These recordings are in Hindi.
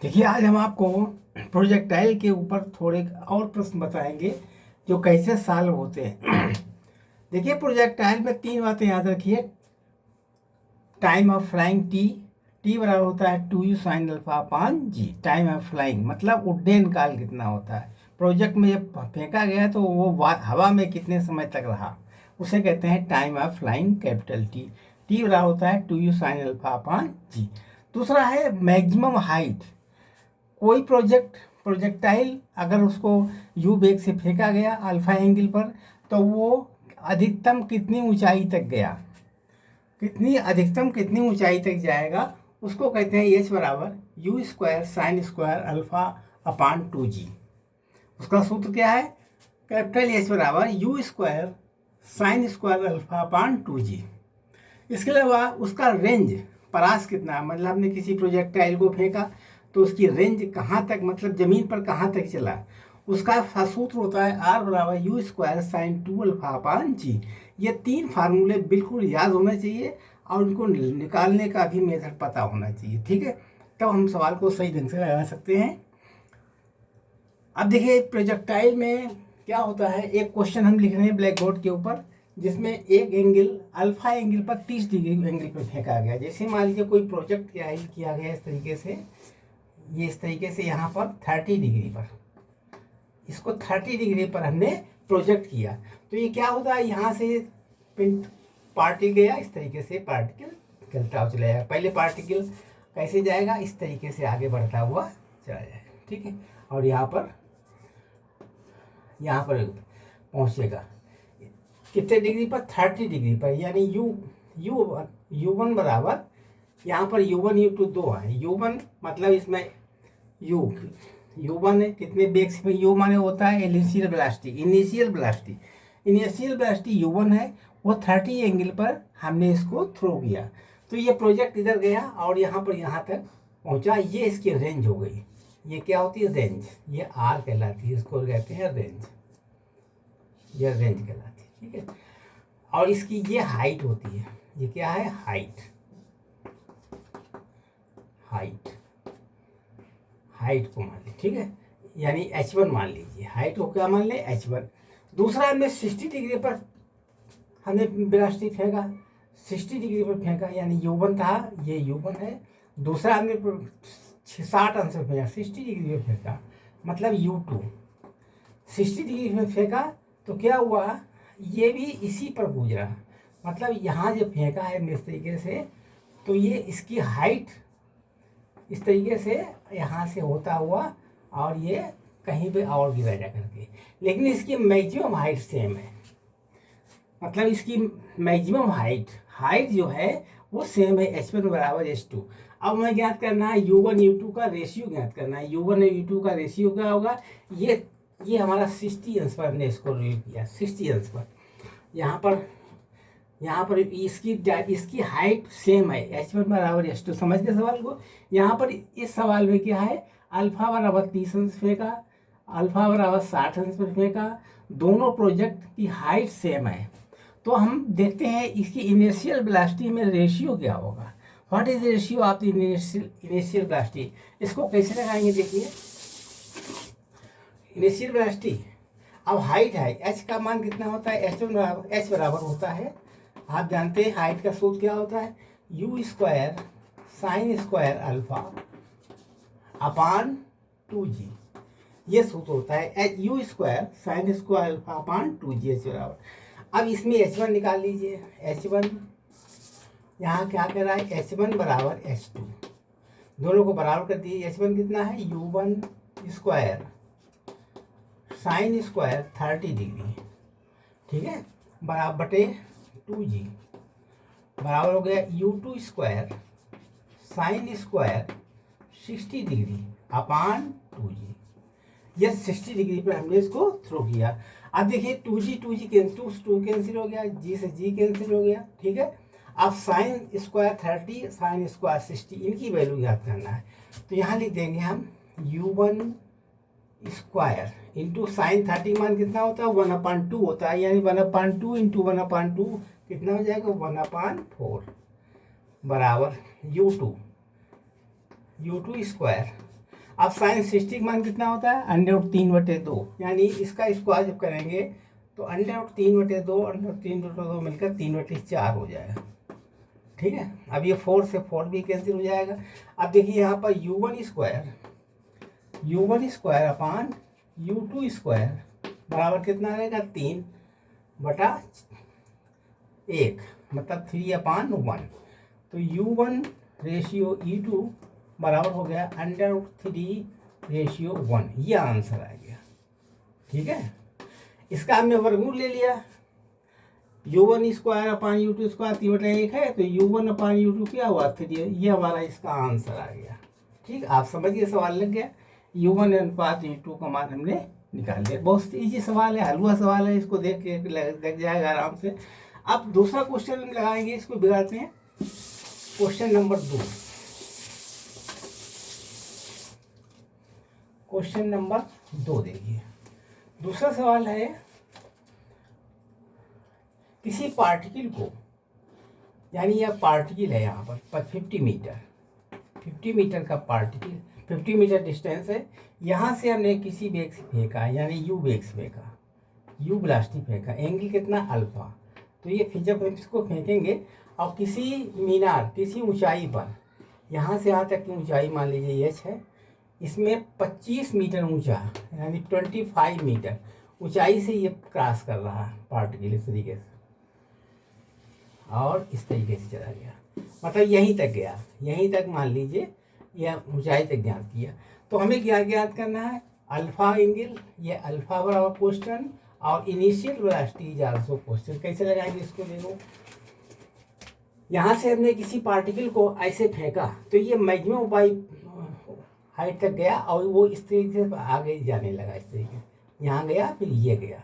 देखिए, आज हम आपको प्रोजेक्टाइल के ऊपर थोड़े और प्रश्न बताएंगे जो कैसे सॉल्व होते हैं। देखिए, प्रोजेक्टाइल में तीन बातें याद रखिए। टाइम ऑफ फ्लाइंग टी बराबर होता है 2u sine alpha upon G. Time of flying मतलब उड्डयन काल कितना होता है। प्रोजेक्ट में जब फेंका गया तो वो हवा में कितने समय तक रहा, उसे कहते हैं time of flying capital T बराबर होता है 2u साइन अल्फा अपान जी। दूसरा है मैक्सिमम हाइट। कोई प्रोजेक्टाइल अगर उसको यू वेग से फेंका गया अल्फा एंगल पर, तो वो अधिकतम कितनी ऊंचाई तक गया, अधिकतम कितनी ऊंचाई तक जाएगा, उसको कहते हैं एच बराबर u square sine square alpha अपान 2g। उसका सूत्र क्या है? कैपिटल एच बराबर u square sine square alpha अपान 2g। इसके अलावा उसका रेंज परास कितना है, मतलब हमने किसी प्रोजेक्टाइल को फेंका तो उसकी रेंज कहाँ तक, मतलब जमीन पर कहाँ तक चला, उसका सूत्र होता है आर बराबर u square sine 2 alpha upon g. ये तीन फार्मूले बिल्कुल याद होना चाहिए और उनको निकालने का भी मेथड पता होना चाहिए, ठीक है, तब हम सवाल को सही ढंग से लगा सकते हैं। अब देखिए, प्रोजेक्टाइल में क्या होता है, एक क्वेश्चन हम लिख रहे हैं ब्लैक बोर्ड के ऊपर, जिसमें एक एंगल अल्फा एंगल पर 30 डिग्री एंगल पर फेंका गया। जैसे मान लीजिए कोई प्रोजेक्ट किया गया इस तरीके से, ये इस तरीके से यहाँ पर 30 डिग्री पर, इसको 30 डिग्री पर हमने प्रोजेक्ट किया, तो ये क्या होता है, यहाँ से पिन पार्टिकल गया, इस तरीके से पार्टिकल निकलता हुआ चला जाएगा। पहले पार्टिकल कैसे जाएगा, इस तरीके से आगे बढ़ता हुआ चला जाएगा, ठीक है, और यहाँ पर पहुँचेगा कितने डिग्री पर, 30 डिग्री पर, यानी U1 बराबर, यहाँ पर U1 U2 दो है। U1 मतलब इसमें U1 है कितने बेग से, U माने होता है इनिशियल वेलोसिटी U1 है, वो 30 एंगल पर हमने इसको थ्रो किया, तो ये प्रोजेक्ट इधर गया और यहाँ तक पहुँचा। ये इसकी रेंज हो गई, ये क्या होती है, रेंज, ये आर कहलाती है, इसको कहते हैं रेंज, ये रेंज कहलाती है, ठीक है। और इसकी ये हाइट होती है, ये क्या है, हाइट को मान लीजिए, ठीक है, यानी h1 मान लीजिए, हाइट को क्या मान ले, h1। दूसरा हमने 60 डिग्री पर हमने वेलोसिटी फेंका, 60 डिग्री पर फेंका, यानी U1 था, ये U1 है। दूसरा हमने 60 अंश पर फेंका, 60 डिग्री पर फेंका, मतलब U2। 60 डिग्री में फेंका तो क्या हुआ, ये भी इसी पर गुजरा, मतलब यहाँ जो फेंका है इस तरीके से, तो ये इसकी हाइट इस तरीके से यहाँ से होता हुआ और ये कहीं पे और गिरा जा करके, लेकिन इसकी मैक्सिमम हाइट सेम है, मतलब इसकी मैक्सिमम हाइट जो है वो सेम है, h1 बराबर h2। अब हमें ज्ञात करना है U1 U2 का रेशियो ज्ञात करना है। U1 और U2 का रेशियो क्या होगा, ये हमारा 60 अंश पर हमने इसको रिव्यू किया, 60 अंश पर। यहाँ पर इसकी हाइट सेम है, h1 बराबर h2। समझ गए सवाल को? यहाँ पर इस सवाल में क्या है, अल्फा बराबर 30 अंश फेंका, अल्फा बराबर 60 अंश पर फेंका, दोनों प्रोजेक्ट की हाइट सेम है, तो हम देखते हैं इसकी इनिशियल वेलोसिटी में रेशियो क्या होगा। What is ratio of the initial velocity, इसको कैसे लगाएंगे, देखिए, इनिशियल वेलोसिटी, अब हाइट है, h का मान कितना होता है, h बराबर होता है, आप जानते हैं हाइट का सूत्र क्या होता है, u square sine square alpha अपान 2g, ये सूत्र होता है u square sine square alpha अपान 2g h बराबर। अब इसमें h1 निकाल लीजिए, h1 यहाँ क्या कर रहा है, h1 बराबर h2, दोनों को बराबर कर दिए, h1 कितना है, U1 square sine square 30 degree, ठीक है, बराबर बटे 2g, बराबर हो गया U2 square sine square 60 degree upon 2g। ये 60 डिग्री पर हमने इसको थ्रो किया। अब देखिए 2g कैंसिल हो गया, g से g कैंसिल हो गया, ठीक है। अब साइन स्क्वायर 30 साइन स्क्वायर 60, इनकी वैल्यू याद करना है, तो यहाँ लिख देंगे हम U1 स्क्वायर इंटू साइन 30 मान कितना होता है, 1/2 होता है, यानी 1/2 इंटू 1/2 कितना हो जाएगा, 1/4 बराबर U2 स्क्वायर अब साइन 60 का मान कितना होता है, √3/2, यानी इसका स्क्वायर जब करेंगे तो √3/2 √3/2 मिलकर 3/4 हो जाएगा। ठीक है, अब ये 4 से 4 भी कैंसिल हो जाएगा। अब देखिए यहाँ पर u1 square upon u2 square बराबर कितना रहेगा, 3/1, मतलब 3/1। तो u1 रेशियो e2 बराबर हो गया √3/1। ये आंसर आ गया। ठीक है, इसका हमने वर्गमूल ले लिया, u1 square upon u2 square 3/1 है, तो u1 अपान u2 क्या हुआ, 3। ये हमारा इसका आंसर आ गया। ठीक, आप समझिए, सवाल लग गया। u1 अनुपात u2 का मान हमने निकाल लिया। बहुत इजी सवाल है, हलवा सवाल है, इसको देख के लग जाएगा आराम से। अब दूसरा क्वेश्चन हम लगाएंगे, इसको बिगाड़ते हैं। क्वेश्चन नंबर 2, क्वेश्चन नंबर 2 देखिए। दूसरा सवाल है, किसी पार्टिकल को, यानी यह पार्टिकल है यहाँ पर 50 मीटर का पार्टिकल, 50 मीटर डिस्टेंस है। यहाँ से हमने किसी वेग से फेंका, यानी यू वेग से फेंका, यू वेलोसिटी फेंका, एंगल कितना, अल्फा। तो ये जब हम इसको फेंकेंगे और किसी मीनार, किसी ऊंचाई पर, यहाँ से यहाँ तक की ऊंचाई मान लीजिए h है, इसमें 25 मीटर ऊंचा, यानी 25 मीटर ऊंचाई से ये क्रॉस कर रहा है पार्टिकल इस तरीके से, और इस तरीके से चला गया, मतलब यहीं तक गया, यहीं तक मान लीजिए यह ऊंचाई तक ज्ञात किया। तो हमें क्या ज्ञात करना है, अल्फा एंगल, ये अल्फा बराबर क्वेश्चन, और initial velocity is also question. कैसे लगाएंगे इसको, देखो यहाँ से हमने किसी पार्टिकल को ऐसे फेंका, तो ये मैक्सिमम हाइट तक गया, और वो इस तरीके से आगे जाने लगा, इस तरीके से यहाँ गया, फिर ये गया,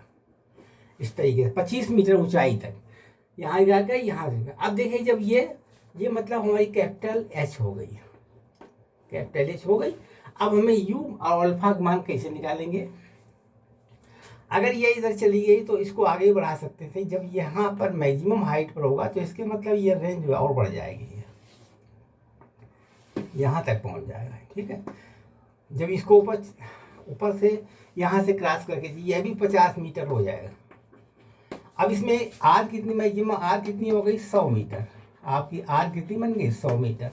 इस तरीके से 25 मीटर ऊंचाई तक, यहाँ जाकर यहाँ से। अब देखिए, जब ये मतलब हमारी कैपिटल H हो गई, कैपिटल H हो गई। अब हमें U और अल्फा का मान कैसे निकालेंगे, अगर ये इधर चली गई तो इसको आगे बढ़ा सकते थे। जब यहाँ पर मैक्सिमम हाइट पर होगा तो इसके मतलब ये रेंज और बढ़ जाएगी, यहाँ तक पहुँच जाएगा। ठीक है, जब इसको ऊपर से यहाँ से क्रॉस करके यह भी 50 मीटर हो जाएगा। अब इसमें आर कितनी, मैक्सिमम आर कितनी हो गई, 100 मीटर। आपकी आर कितनी बन गई, 100 मीटर,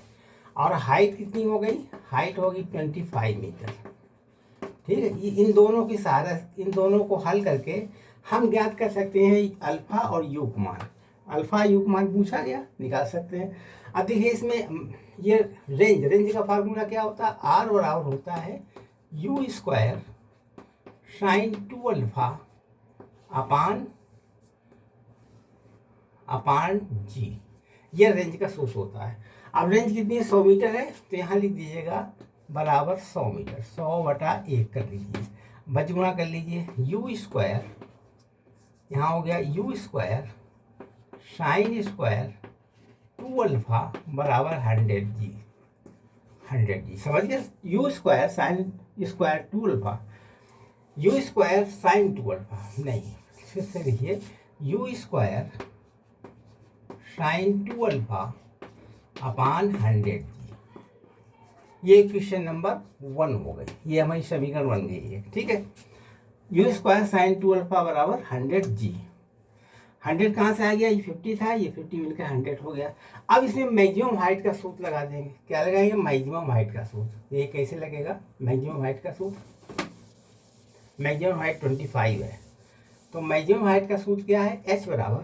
और हाइट कितनी हो गई, हाइट होगी 25 मीटर। ठीक है, इन दोनों की सहारा, इन दोनों को हल करके हम ज्ञात कर सकते हैं अल्फा और यू का मान। अल्फा यू का मान पूछा गया, निकाल सकते हैं। अब देखिए, इसमें ये रेंज का फार्मूला क्या होता है, आर बराबर होता है u square sine 2 alpha upon g, ये रेंज का सूत्र होता है। अब रेंज कितनी है, 100 मीटर है, तो यहाँ लिख दीजिएगा बराबर 100 मीटर, 100/1 कर लीजिए, बच गुणा कर लीजिए, यू स्क्वायर, यहाँ हो गया you square sine square 2 alpha बराबर 100 जी। समझ गए, you square sine square 2 alpha, you square sine 2 alpha नहीं, फिर से लिखिए, यू स्क्वायर साइन 2 अल्फा अपान 100 जी। ये क्वेश्चन नंबर 1 हो गई, ये हमारी समीकरण बन गई है। ठीक है, यू स्क्वायर साइन 2 अल्फा बराबर 100 जी। 100 कहाँ से आ गया, ये 50 था, ये 50 मिलकर 100 हो गया। अब इसमें मैक्सिमम हाइट का सूत्र लगा देंगे। क्या लगाएंगे, मैक्सिमम हाइट का सूत्र। ये कैसे लगेगा, मैक्सिमम हाइट का सूत्र, मैक्सिमम हाइट 25 है, तो मैक्सिमम हाइट का सूत्र क्या है, H बराबर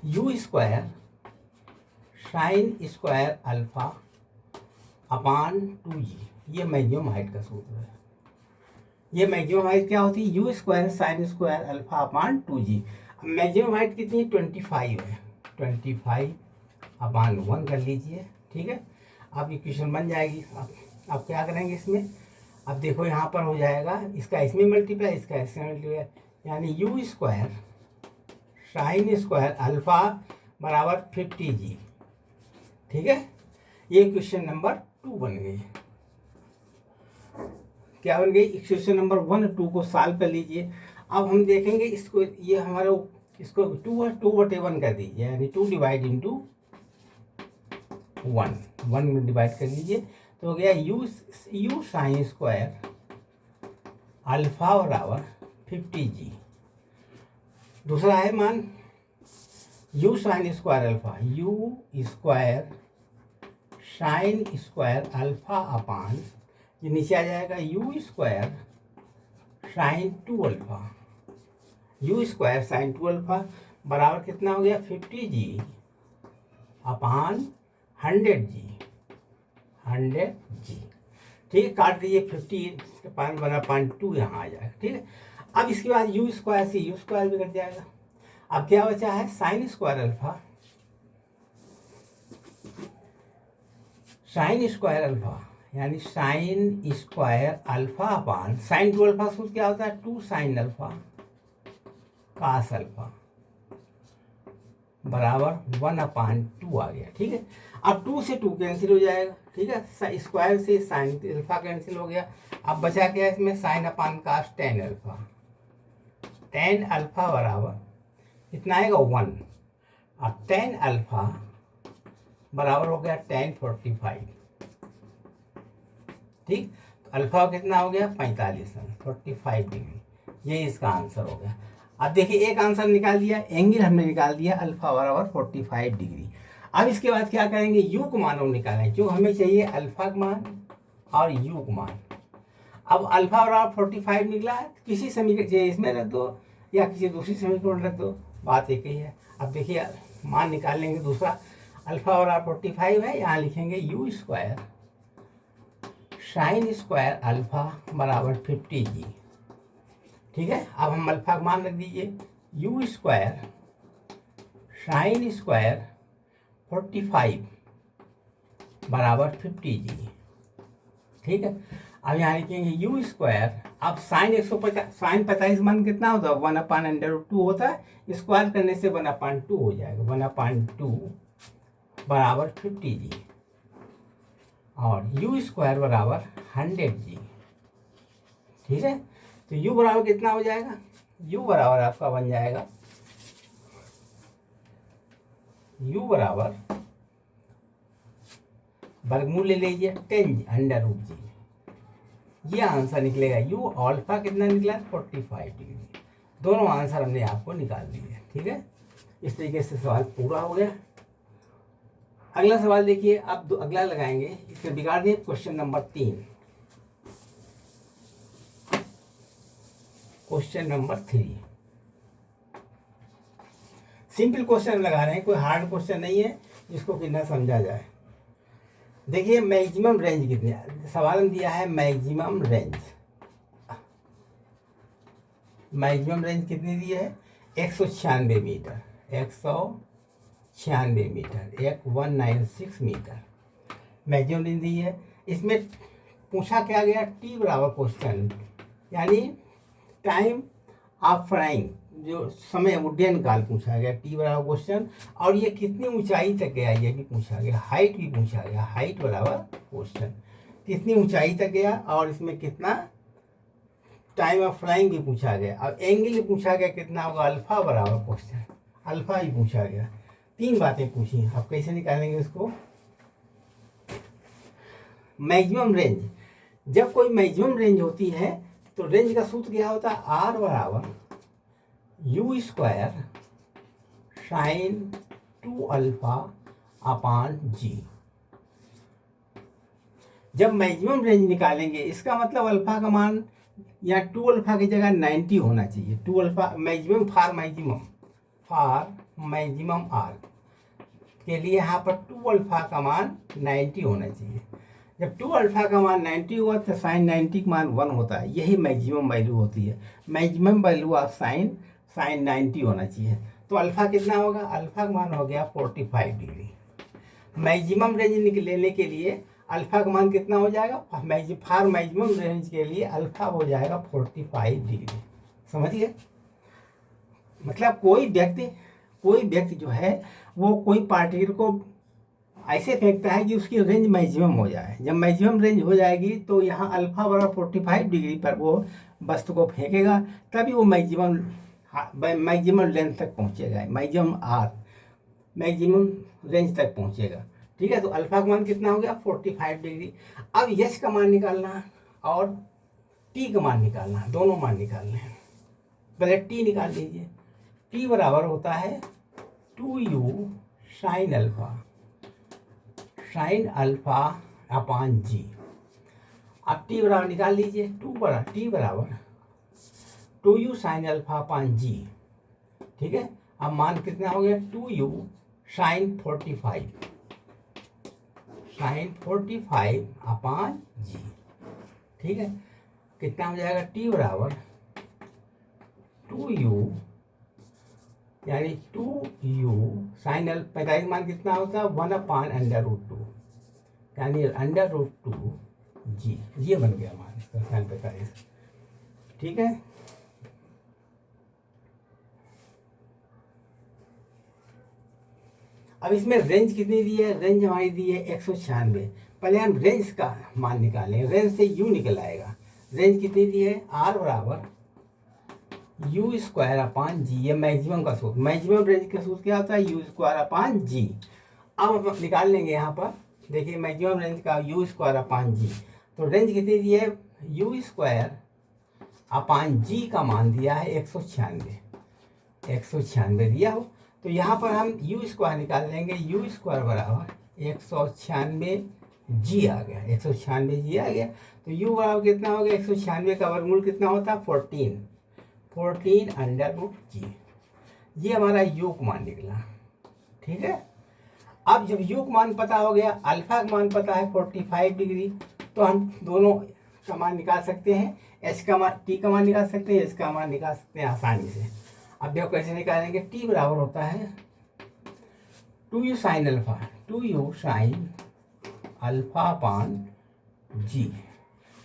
u square sine square alpha अपान 2g। ये मैक्सिमम हाइट का सूत्र है। ये मैक्सिमम हाइट क्या होती है, u square sine square alpha अपान 2g। अब मैक्सिमम हाइट कितनी है, 25 है, 25/1 कर लीजिए। ठीक है, अब इक्वेशन बन जाएगी। अब क्या करेंगे इसमें, अब देखो यहाँ पर हो जाएगा, इसका इसमें मल्टीप्लाई, इसका इसमें मल्टीप्लाई, यानी you square sine square alpha बराबर 50g। ठीक है, ये क्वेश्चन नंबर 2 बन गई। क्या बन गई, क्वेश्चन नंबर 1 2 को सॉल्व कर लीजिए। अब हम देखेंगे इसको, ये हमारा इसको 2/1 कर दीजिए, यानी 2 डिवाइड इंटू 1 में डिवाइड कर लीजिए, तो हो गया यू साइन स्क्वायर अल्फा बराबर 50g। दूसरा है मान you sign square alpha, you square sine square alpha अपान, ये नीचे आ जाएगा you square sine 2 alpha, you square sine 2 alpha बराबर कितना हो गया 50g अपान 100g, 100g। ठीक है, काट दीजिए 50 पान बना 2 यहाँ आ जाएगा। ठीक है, अब इसके बाद यू स्क्वायर से यू स्क्वायर भी कट जाएगा। अब क्या बचा है sine square alpha, sine square alpha यानी sine square alpha upon sine 2 alpha सूत्र क्या होता है 2 साइन अल्फा कास अल्फा बराबर 1/2 आ गया। ठीक है, अब 2 से 2 कैंसिल हो जाएगा। ठीक है, स्क्वायर से साइन अल्फा कैंसिल हो गया। अब बचा क्या है इसमें साइन अपान कास टेन अल्फा, टेन अल्फा बराबर कितना आएगा 1। अब टेन अल्फा बराबर हो गया टेन 45। ठीक, तो अल्फा कितना हो गया 45 45 डिग्री, ये इसका आंसर हो गया। अब देखिए एक आंसर निकाल दिया, एंगल हमने निकाल दिया अल्फा बराबर 45 डिग्री। अब इसके बाद क्या करेंगे यू का मान हम निकालें, जो हमें चाहिए अल्फा का मान और यू का मान। अब अल्फा बराबर 45 निकला है, किसी समीकरण इसमें रख दो या किसी दूसरी समीकरण रख दो, बात एक ही है। अब देखिए मान निकाल लेंगे दूसरा, अल्फा बराबर 45 है, यहाँ लिखेंगे you square sine square alpha बराबर 50g। ठीक है, अब हम अल्फा का मान रख दीजिए यू स्क्वायर साइन स्क्वायर 45 बराबर 50g। ठीक है, अब यहाँ लिखेंगे यू स्क्वायर, अब साइन 150 साइन 45 मान कितना होता है 1/√2 होता है, स्क्वायर करने से 1/2 हो जाएगा, 1/2 बराबर 50g और यू स्क्वायर बराबर 100g। ठीक है, तो u बराबर कितना हो जाएगा, u बराबर आपका बन जाएगा u बराबर वर्गमूल ले लीजिए 10√g, ये आंसर निकलेगा u। अल्फा कितना निकला 45 डिग्री। दोनों आंसर हमने आपको निकाल दिए। ठीक है, इस तरीके से सवाल पूरा हो गया। अगला सवाल देखिए, अब अगला लगाएंगे, इसमें बिगाड़ दिए question number 3। Question number 3 simple question लगा रहे हैं, कोई हार्ड क्वेश्चन नहीं है जिसको कितना समझा जाए। देखिए मैक्सिमम रेंज कितनी है, सवाल में दिया है मैक्सिमम रेंज। मैक्सिमम रेंज कितनी दी है 196 metre, 196 metre, 196 metre maximum range दी है। इसमें पूछा क्या गया टी बराबर क्वेश्चन यानी टाइम ऑफ फ्लाइंग, जो समय उड्डयन काल पूछा गया, टी बराबर क्वेश्चन। और ये कितनी ऊंचाई तक गया ये भी पूछा गया, हाइट भी पूछा गया, हाइट बराबर क्वेश्चन कितनी ऊंचाई तक गया, और इसमें कितना टाइम ऑफ फ्लाइंग भी पूछा गया। अब एंगल भी पूछा गया कितना होगा, अल्फा बराबर क्वेश्चन, अल्फा ही पूछा गया। 3 बातें पूछी, अब कैसे निकालेंगे इसको। मैक्सिमम रेंज, जब कोई मैक्सिमम रेंज होती है तो रेंज का सूत्र क्या होता है आर बराबर u square sine 2 alpha upon g. जब मैक्सिमम रेंज निकालेंगे इसका मतलब अल्फा का मान या 2 अल्फा की जगह 90 होना चाहिए। 2 alpha maximum for maximum R के लिए यहाँ पर 2 अल्फा का मान 90 होना चाहिए। जब 2 अल्फा का मान 90 हुआ तो साइन 90 का मान 1 होता है, यही मैक्सिमम वैल्यू होती है। मैक्सिमम वैल्यू ऑफ साइन 90 होना चाहिए। तो अल्फा कितना होगा, अल्फा का मान हो गया 45 डिग्री। मैक्सिमम रेंज लेने के लिए अल्फा का मान कितना हो जाएगा, फार मैक्सिमम रेंज के लिए अल्फा हो जाएगा 45 डिग्री। समझिए, मतलब कोई व्यक्ति जो है वो कोई पार्टिकल को ऐसे फेंकता है कि उसकी रेंज मैक्सिमम हो जाए। जब मैक्सिमम रेंज हो जाएगी तो यहाँ अल्फा बराबर 45 डिग्री पर वो वस्तु को फेंकेगा, तभी वो मैक्सिमम लेंथ तक पहुँचेगा, मैक्सिमम रेंज तक पहुँचेगा। ठीक है। तो अल्फा का मान कितना हो गया 45 डिग्री। अब यश का मान निकालना और टी का मान निकालना, दोनों मान निकालने हैं। पहले टी निकाल लीजिए। टी बराबर होता है 2u साइन अल्फा अपान जी। अब टी बराबर निकाल लीजिए, टी बराबर 2u साइन अल्फा अपान जी। ठीक है। अब मान कितना हो गया 2u साइन 45 अपान जी। ठीक है। कितना हो जाएगा टी बराबर 2u यानी 2u साइन 45 मान कितना होता है 1 अपान √2 यानी √2 जी। ये बन गया मान इसका साइन 45। ठीक है। अब इसमें रेंज कितनी दी है, रेंज हमारी दी है 196। पहले हम रेंज का मान निकालें, रेंज से u निकल आएगा। रेंज कितनी दी है r बराबर यू स्क्वायर अपान जी। ये मैक्सिमम का सूत्र, मैक्सिमम रेंज का सूत्र क्या होता है यू स्क्वायर अपान जी। अब हम निकाल लेंगे यहाँ पर, देखिए मैक्सिमम रेंज का यू स्क्वायर अपान जी। तो रेंज कितनी दी है यू स्क्वायर अपान जी का मान दिया है 196 दिया हो। तो यहाँ पर हम यू स्क्वायर निकाल लेंगे, यू स्क्वायर बराबर 196 जी आ गया, 196 जी आ गया। तो यू बराबर कितना हो गया 196 का वर्गमूल कितना होता है 14 √g। ये हमारा यू का मान निकला। ठीक है। अब जब यू का मान पता हो गया, अल्फा का मान पता है 45 डिग्री, तो हम दोनों का मान निकाल सकते हैं। एच का मान, टी का मान निकाल सकते हैं, एच का मान निकाल सकते हैं आसानी से। अब देखो कैसे निकालेंगे। टी बराबर होता है 2u साइन अल्फा अपान जी।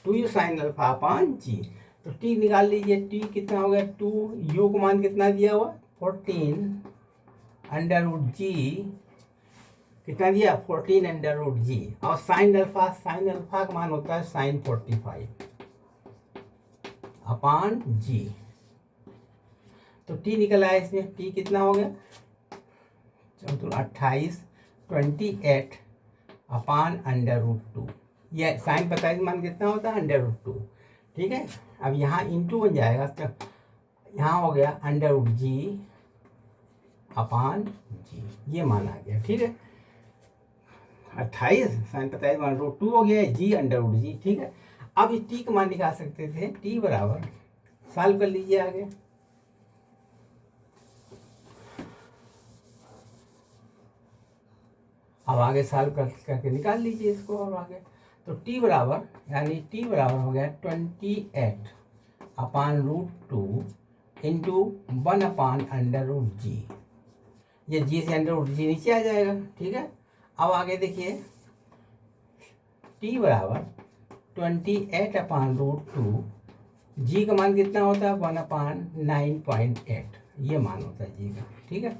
2u साइन अल्फा अपान जी। तो टी निकाल लीजिए। टी कितना हो गया 2, यू का मान कितना दिया हुआ 14 √g। कितना दिया 14 √g। और साइन अल्फा का मान होता है साइन 45 अपान जी। तो टी निकल आया इसमें। टी कितना हो गया 28 अपान √2। ये साइन 45 मान कितना होता है √2। ठीक है। अब यहाँ इंटू बन जाएगा, तो यहाँ हो गया √g अपान जी। ये मान आ गया। ठीक है। 28 साइन 45 मान √2 हो गया, जी √g। ठीक है। अब इस टी का मान निकाल सकते थे। टी बराबर सॉल्व कर लीजिए आगे। अब आगे सॉल्व करके निकाल लीजिए इसको। और आगे तो टी बराबर यानी टी बराबर हो गया 28 अपान √2 इंटू 1 अपान √g। ये जी से √g नीचे आ जाएगा। ठीक है। अब आगे देखिए टी बराबर 28 अपान √2, जी का मान कितना होता है 1 अपान 9.8। ये मान होता है जी का। ठीक है।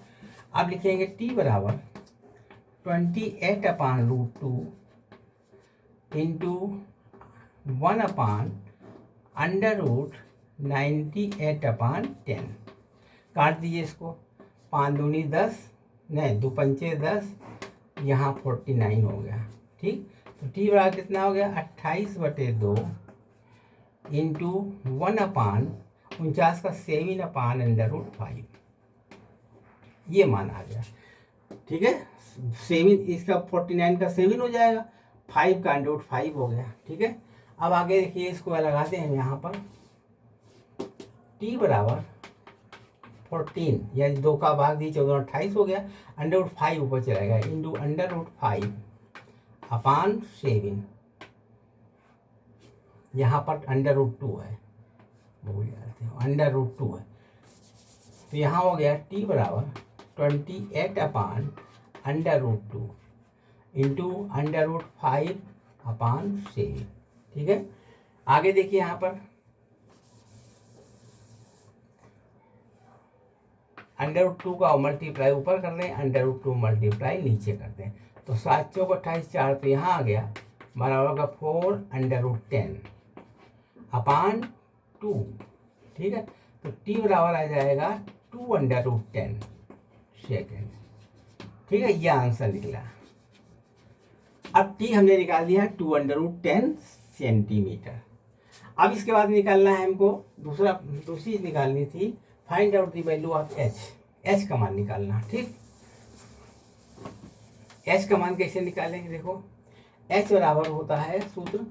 अब लिखेंगे टी बराबर 28 अपान √2 इंटू 1 अपान √98 अपान 10। काट दीजिए इसको। 5 दूनी 10, नहीं 2 पंचे 10, यहाँ 49 हो गया। ठीक। तो टी बराबर कितना हो गया 28/2 इंटू 1 अपान 49 का 7 अपान √5। ये मान आ गया। ठीक है। 7 इसका 49 का 7 हो जाएगा, 5 का √5 हो गया। ठीक है। अब आगे देखिए इसको लगाते हैं यहाँ पर। टी बराबर 14 या 2 का भाग दी 14 28 हो गया, √5 ऊपर चलेगा इंटू √5 अपान 7। यहाँ पर √2 है, भूल जाते हो √2 है। तो यहाँ हो गया टी बराबर 28 अपान √2 इंटू √5 अपान 7। ठीक है। आगे देखिए यहाँ पर √2 का मल्टीप्लाई ऊपर कर दें, √2 मल्टीप्लाई नीचे कर दें। तो 7 चौक 28, 4 तो यहाँ आ गया, बराबर होगा 4 √10 अपान 2। ठीक है। तो टी बराबर आ जाएगा 2 √10 सेकेंड। ठीक है। ये आंसर निकला। अब टी हमने निकाल दिया 2√10 सेंटीमीटर। अब इसके बाद निकालना है हमको दूसरी निकालनी थी, find out the value of H. H का मान निकालना, ठीक। एच का मान कैसे निकालेंगे, देखो एच बराबर होता है सूत्र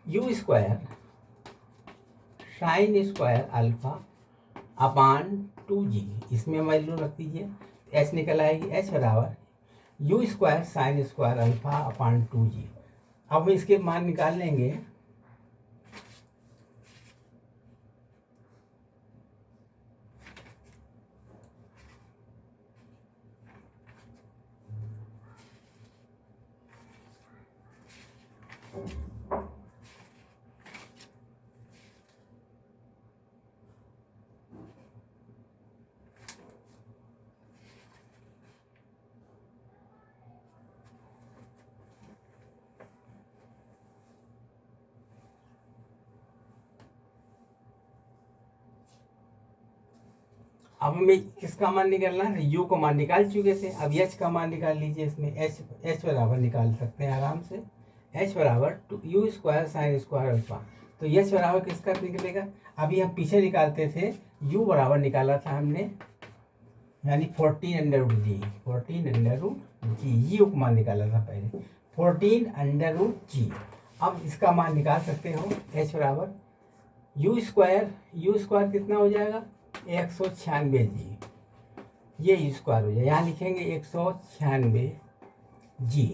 you square sine square alpha upon 2g। इसमें वैल्यू रख दीजिए, एच निकल आएगी। एच बराबर u square sine square alpha अपान 2g। अब हम इसके मान निकाल लेंगे। अब हमें किसका मान निकालना है, यू का मान निकाल चुके थे, अब एच का मान निकाल लीजिए। इसमें एच बराबर निकाल सकते हैं आराम से। एच बराबर u square sine square alpha. तो एच बराबर किसका निकलेगा, अभी हम पीछे निकालते थे, यू बराबर निकाला था हमने, यानी 14√g। 14√g यू का मान निकाला था पहले, 14√g। अब इसका मान निकाल सकते हो, एच बराबर यू स्क्वायर कितना हो जाएगा 196g। ये यू स्क्वायर हो जाएगा, यहाँ लिखेंगे 196g।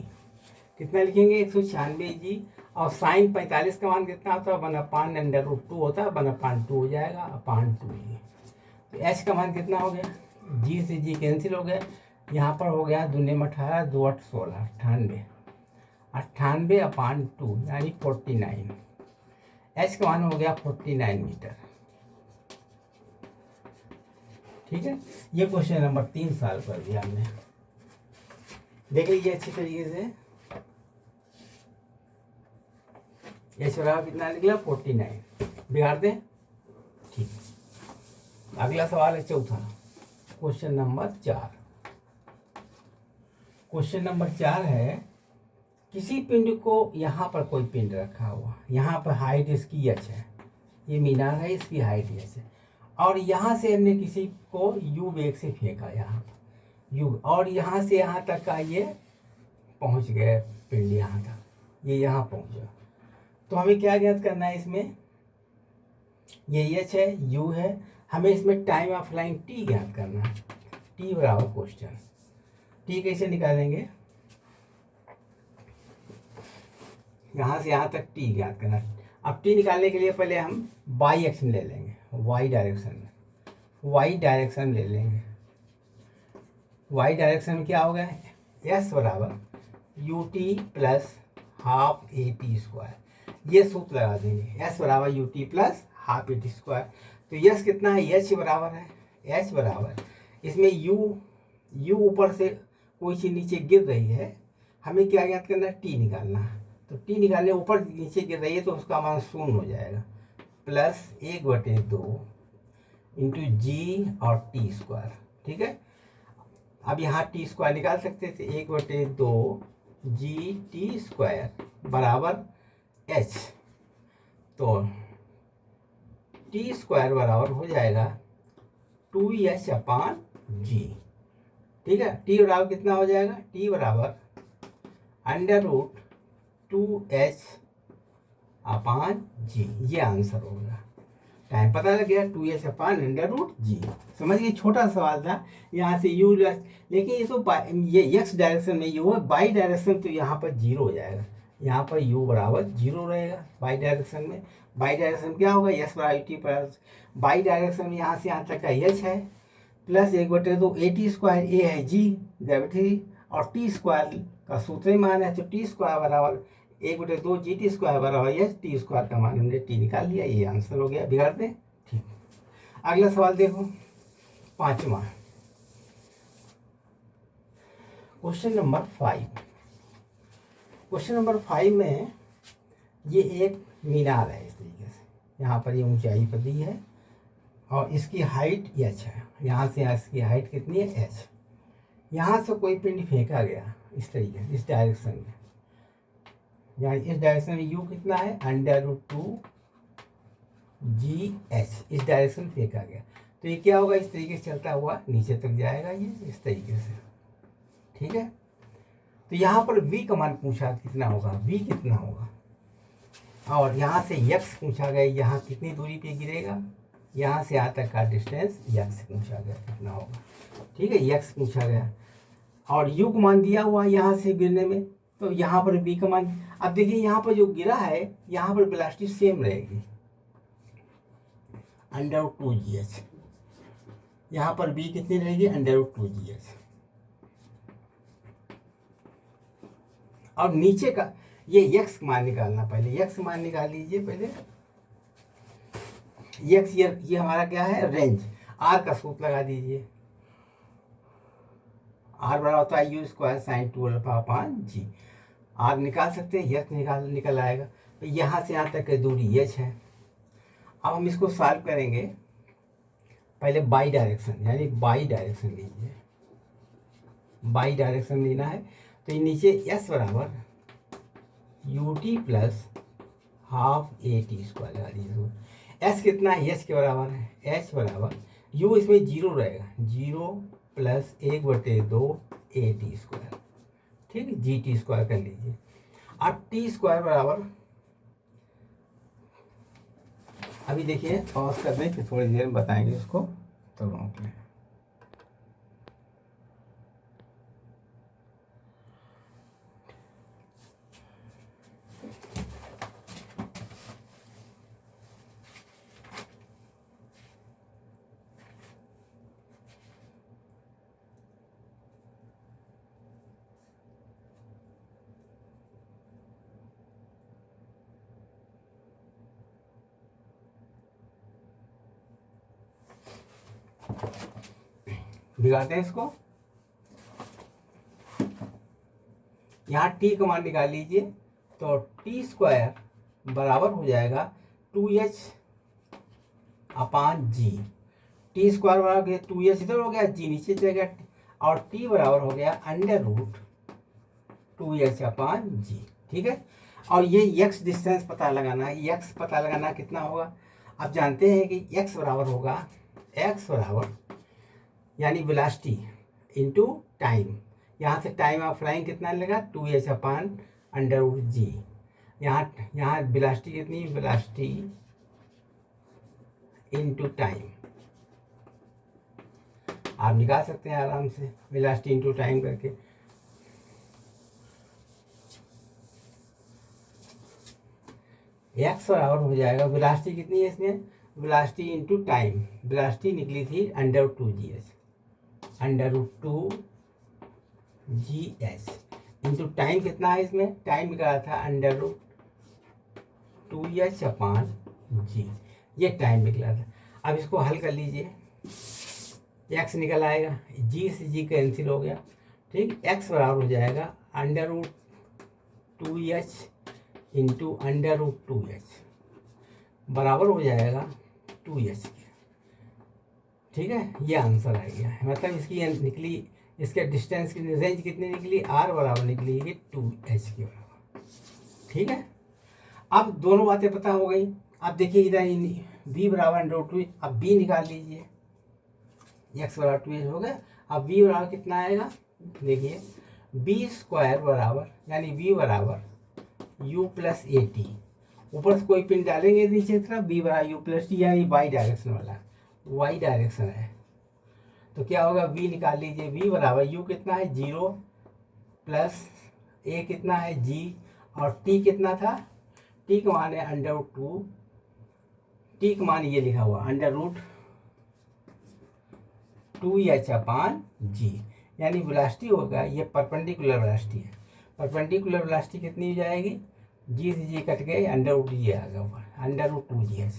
कितना लिखेंगे 196g। और साइन 45 का मान कितना होता है, 1/√2 होता है, 1/2 हो जाएगा अपान 2g। तो एच का मान कितना हो गया, जी से जी कैंसिल हो गया, यहाँ पर हो गया 2 में 18 2 8 16 98 अपान 2 यानी 49। एच का मान हो गया 49 मीटर, ठीक है। ये क्वेश्चन नंबर 3 साल कर दिया हमने, देख लीजिए अच्छी तरीके से। एच बराबर कितना निकला 49, बिगाड़ दें, ठीक। अगला सवाल है चौथा, क्वेश्चन नंबर 4। क्वेश्चन नंबर 4 है, किसी पिंड को, यहाँ पर कोई पिंड रखा हुआ, यहाँ पर हाइट इसकी h है, ये मीनार है, इसकी हाइट h है, और यहाँ से हमने किसी को u वेग से फेंका, यहाँ पर u, और यहाँ से यहाँ तक का ये पहुँच गया पिंड, यहाँ तक ये यहाँ पहुँचा। तो हमें क्या ज्ञात करना है इसमें, ये h है, u है, हमें इसमें टाइम ऑफ फ्लाइंग t ज्ञात करना है। t बराबर क्वेश्चन, t कैसे निकालेंगे, यहाँ से यहाँ तक t ज्ञात करना। अब t निकालने के लिए पहले हम y एक्शन ले लेंगे, y डायरेक्शन में, y डायरेक्शन ले लेंगे। y डायरेक्शन में क्या होगा, s बराबर ut प्लस हाफ at²। ये सूत्र लगा देंगे, s बराबर ut प्लस हाफ at²। तो यस कितना है, h बराबर है, h बराबर इसमें u ऊपर से कोई चीज़ नीचे गिर रही है, हमें क्या ज्ञात करना है, t निकालना है। तो t निकालने ऊपर नीचे गिर रही है तो उसका मान 0 हो जाएगा, प्लस 1/2 इंटू g और t², ठीक है। अब यहाँ t² निकाल सकते थे, 1/2 g t² बराबर h। तो t² बराबर हो जाएगा 2h अपान g, ठीक है। t बराबर कितना हो जाएगा, t बराबर √2h अपान g, ये आंसर होगा। टाइम पता लग गया, 2h अपान √g। समझ गए, छोटा सवाल था, यहाँ से u, लेकिन ये तो ये x डायरेक्शन में u है, बाई डायरेक्शन तो यहाँ पर 0 हो जाएगा, यहाँ पर u बराबर 0 रहेगा बाई डायरेक्शन में। बाई डायरेक्शन क्या होगा, s बराबर t प्लस, बाई डायरेक्शन में यहाँ से यहाँ तक का h है, प्लस 1/2 at², a है g ग्रेविटी, और t² का सूत्र ही मान है, तो t² बराबर 1/2 GT² बराबर h, t² का मान हमने t निकाल लिया, ये आंसर हो गया। बिगाड़ दें, ठीक। अगला सवाल देखो, 5वां, क्वेश्चन नंबर 5। क्वेश्चन नंबर 5 में ये एक मीनार है, इस तरीके से, यहाँ पर ये ऊंचाई पर दी है, और इसकी हाइट h है, यहाँ से यहाँ इसकी हाइट कितनी है h। यहाँ से कोई पिंड फेंका गया इस तरीके, इस डायरेक्शन में, यानी इस डायरेक्शन में यू कितना है, √2GH इस डायरेक्शन फेंका गया। तो ये क्या होगा, इस तरीके से चलता हुआ नीचे तक जाएगा, ये इस तरीके से। ठीक है, तो यहाँ पर v का मान पूछा कितना होगा, v कितना होगा, और यहाँ से x पूछा गया, यहाँ कितनी दूरी पे गिरेगा, यहाँ से यहाँ तक का डिस्टेंस x पूछा गया कितना होगा। ठीक है, x पूछा गया और u का मान दिया हुआ यहाँ से गिरने में, तो यहाँ पर v का मान। अब देखिए यहाँ पर जो गिरा है यहाँ पर वेलोसिटी सेम रहेगी, √2GH। यहाँ पर v कितनी रहेगी, √2GH। और नीचे का ये x मान निकालना, पहले x मान निकाल लीजिए पहले। x ये हमारा क्या है, रेंज। r का सूत्र लगा दीजिए, r बड़ा होता है u² sin 2α/g। r निकाल सकते हैं, x निकल आएगा। तो यहाँ से यहाँ तक की दूरी h है। अब हम इसको सॉल्व करेंगे, पहले बाई डायरेक्शन, यानी बाई डायरेक्शन लीजिए, बाई डायरेक्शन लेना है। तो ये नीचे s बराबर ut प्लस ½ AT² लगा दीजिए। s कितना है, h के बराबर है, h बराबर u इसमें 0 रहेगा, 0 प्लस 1/2 AT²। ठीक है, GT² कर लीजिए। अब t² बराबर, अभी देखिए पॉज कर दें, फिर थोड़ी देर में बताएंगे इसको, तो रोक लें। बिगाड़ते हैं इसको। यहाँ t का मान निकाल लीजिए, तो t² बराबर हो जाएगा 2h/g। t² बराबर हो गया 2h, इधर हो गया, g नीचे चले गया, और t बराबर हो गया √2h/g। ठीक है, और ये x डिस्टेंस पता लगाना है, x पता लगाना कितना होगा। आप जानते हैं कि x बराबर होगा, x बराबर यानी वेलोसिटी इंटू टाइम। यहाँ से टाइम ऑफ फ्लाइंग कितना लेगा, 2h/√g। यहाँ वेलोसिटी कितनी, वेलोसिटी इंटू टाइम। आप निकाल सकते हैं आराम से वेलोसिटी इंटू टाइम करके। x बराबर हो जाएगा, वेलोसिटी कितनी है इसमें, वेलोसिटी इंटू टाइम। वेलोसिटी निकली थी √2GH, √2GH इंटू टाइम कितना है इसमें, टाइम निकाला था √2h/g। ये टाइम निकला था। अब इसको हल कर लीजिए, x निकल आएगा, g से g कैंसिल हो गया। ठीक, x बराबर हो जाएगा √2h इंटू √2h बराबर हो जाएगा 2h के। ठीक है, ये आंसर आ गया, मतलब इसकी निकली, इसके डिस्टेंस की रेंज कितनी निकली, r बराबर निकली 2h के बराबर। ठीक है, अब दोनों बातें पता हो गई। अब देखिए इधर v बराबर √2, अब b निकाल लीजिए, x बराबर 2h हो गया। अब v बराबर कितना आएगा, देखिए b² बराबर, यानी v बराबर u प्लस AT, ऊपर से कोई पिन डालेंगे नीचे की तरफ, b बराबर u प्लस t, यानी y डायरेक्शन वाला, y डायरेक्शन है। तो क्या होगा, v निकाल लीजिए, v बराबर u कितना है 0 प्लस a कितना है g, और t कितना था, t का मान है √2, t का मान ये लिखा हुआ √2h/g, यानी वेलोसिटी होगा, ये परपेंडिकुलर वेलोसिटी है। परपेंडिकुलर वेलोसिटी कितनी हो जाएगी, g से g कट गए, √2g आ गया ऊपर, √2gh।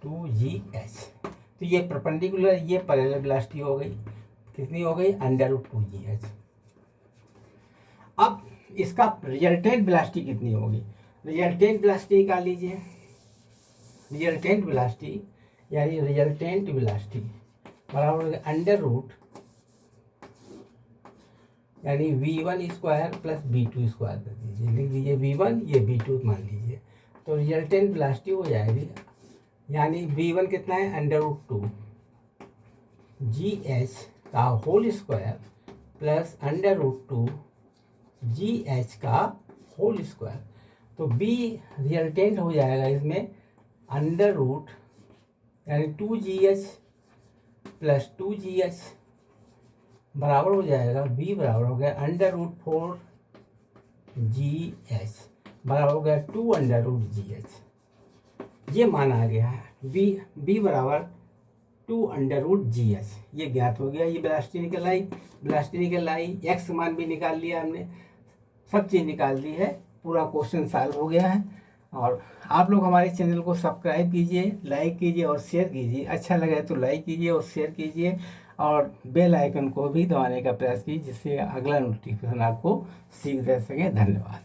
तो ये परपेंडिकुलर, ये पैरेलल वेलोसिटी हो गई, कितनी हो गई, √2gh। अब इसका रिजल्टेंट वेलोसिटी कितनी होगी, रिजल्टेंट वेलोसिटी निकाल लीजिए। रिजल्टेंट वेलोसिटी यानी रिजल्टेंट वेलोसिटी बराबर √2 यानी V1 square plus V2 square कर दीजिए, लिख दीजिए V1, ये V2 मान लीजिए, तो रिजल्टेंट वेलोसिटी हो जाएगी, यानी V1 कितना है √2 GH का होल स्क्वायर प्लस √2 GH का होल स्क्वायर। तो B रिजल्टेंट हो जाएगा इसमें √ यानी 2GH प्लस 2GH बराबर हो जाएगा, B बराबर हो गया √4 GH बराबर हो गया 2 √GH। ये मान आ गया है B बराबर 2 √GH, ये ज्ञात हो गया। ये वेलोसिटी निकल आई, x मान भी निकाल लिया हमने, सब चीज़ निकाल दी है, पूरा क्वेश्चन सॉल्व हो गया है। और आप लोग हमारे चैनल को सब्सक्राइब कीजिए, लाइक कीजिए और शेयर कीजिए। अच्छा लगे तो लाइक कीजिए और शेयर कीजिए, और बेल आइकन को भी दबाने का प्रयास कीजिए, जिससे अगला नोटिफिकेशन आपको शीघ्र दे सके। धन्यवाद।